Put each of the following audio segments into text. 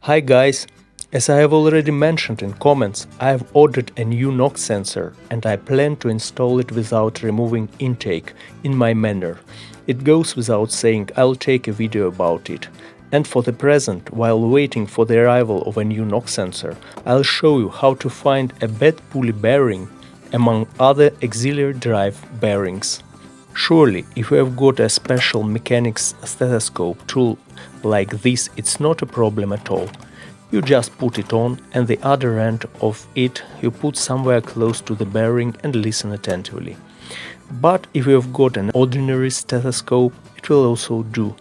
Hi guys, as I have already mentioned in comments, I have ordered a new knock sensor and I plan to install it without removing intake in my manner. It goes without saying I'll take a video about it. And for the present, while waiting for the arrival of a new knock sensor, I'll show you how to find a bad pulley bearing among other auxiliary drive bearings. Surely, if you have got a special mechanics stethoscope tool like this, it's not a problem at all. You just put it on and the other end of it you put somewhere close to the bearing and listen attentively. But if you have got an ordinary stethoscope, it will also do.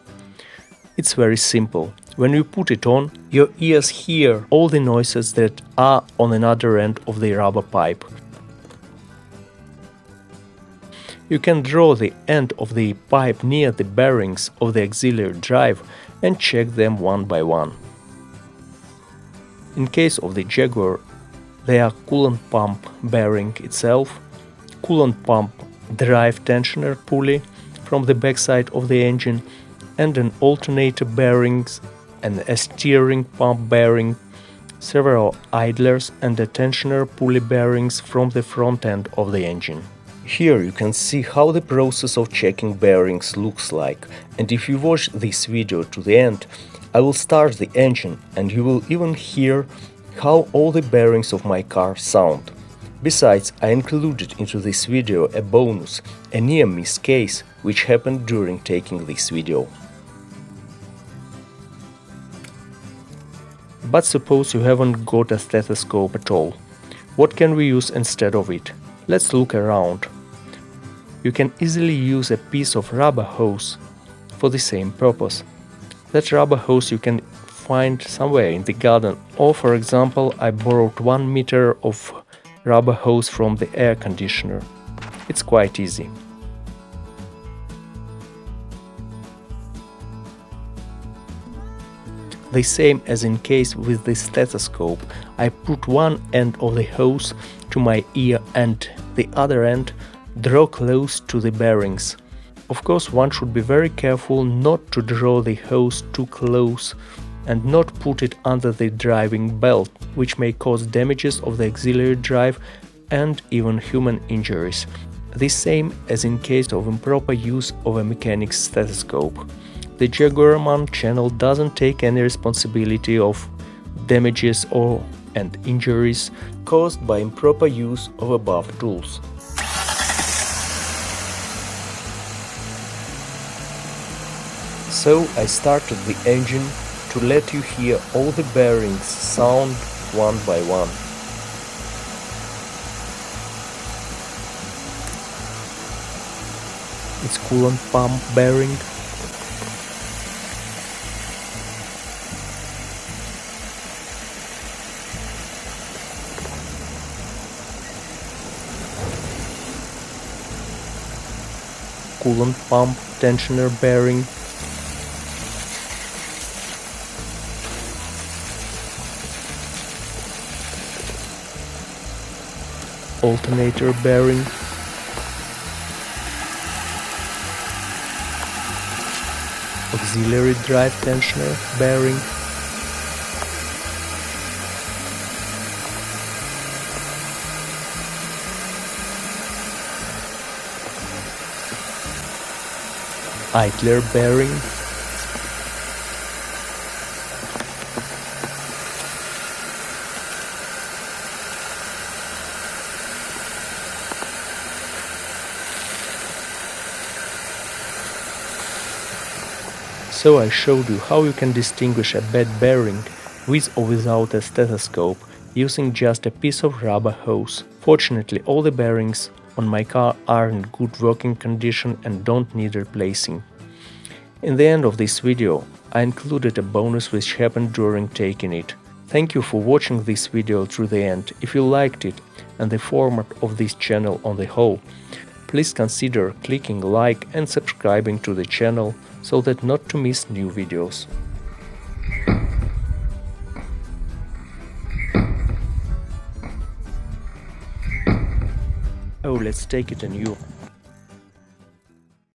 It's very simple. When you put it on, your ears hear all the noises that are on another end of the rubber pipe. You can draw the end of the pipe near the bearings of the auxiliary drive and check them one by one. In case of the Jaguar, they are coolant pump bearing itself, coolant pump drive tensioner pulley from the backside of the engine, and an alternator bearings and a steering pump bearing, several idlers and a tensioner pulley bearings from the front end of the engine. Here you can see how the process of checking bearings looks like, and if you watch this video to the end, I will start the engine and you will even hear how all the bearings of my car sound. Besides, I included into this video a bonus, a near-miss case which happened during taking this video. But suppose you haven't got a stethoscope at all. What can we use instead of it? Let's look around. You can easily use a piece of rubber hose for the same purpose. That rubber hose you can find somewhere in the garden, or for example, I borrowed 1 meter of rubber hose from the air conditioner. It's quite easy. The same as in case with the stethoscope, I put one end of the hose to my ear and the other end draw close to the bearings. Of course, one should be very careful not to draw the hose too close and not put it under the driving belt, which may cause damages of the auxiliary drive and even human injuries. The same as in case of improper use of a mechanics stethoscope. The Jaguar Man channel doesn't take any responsibility of damages and injuries caused by improper use of above tools. So I started the engine to let you hear all the bearings sound one by one. It's coolant pump bearing, coolant pump tensioner bearing, alternator bearing, auxiliary drive tensioner bearing, idler bearing, So I showed you how you can distinguish a bad bearing with or without a stethoscope using just a piece of rubber hose. Fortunately, all the bearings on my car are in good working condition and don't need replacing. In the end of this video, I included a bonus which happened during taking it. Thank you for watching this video through the end. If you liked it and the format of this channel on the whole, please consider clicking like and subscribing to the channel so that not to miss new videos. Oh, let's take it anew.